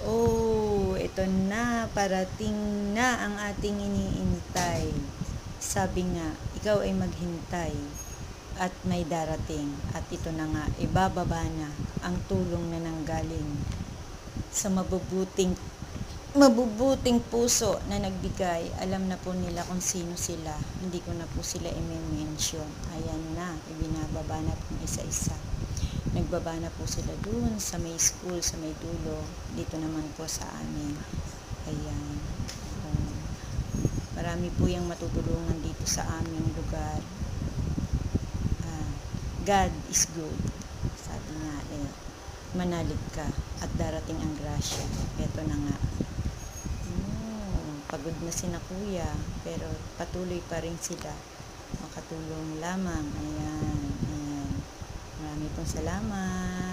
Oh, ito na, parating na ang ating iniintay. Sabi nga, ikaw ay maghintay at may darating. At ito na nga, ibababa na ang tulong na nanggaling sa mabubuting puso na nagbigay. Alam na po nila kung sino sila. Hindi ko na po sila i-mention. Ayan na, ibinababa na po isa-isa. Nagbaba na po sila dun sa may school, sa may dulo. Dito naman po sa amin. Ayan. Marami po yung matutulungan dito sa aming lugar. God is good. Sabi nga manalig ka at darating ang grasya. Ito na nga. Pagod na sina kuya, pero patuloy pa rin sila. Makatulong lamang. Ayan. Marami pong salamat.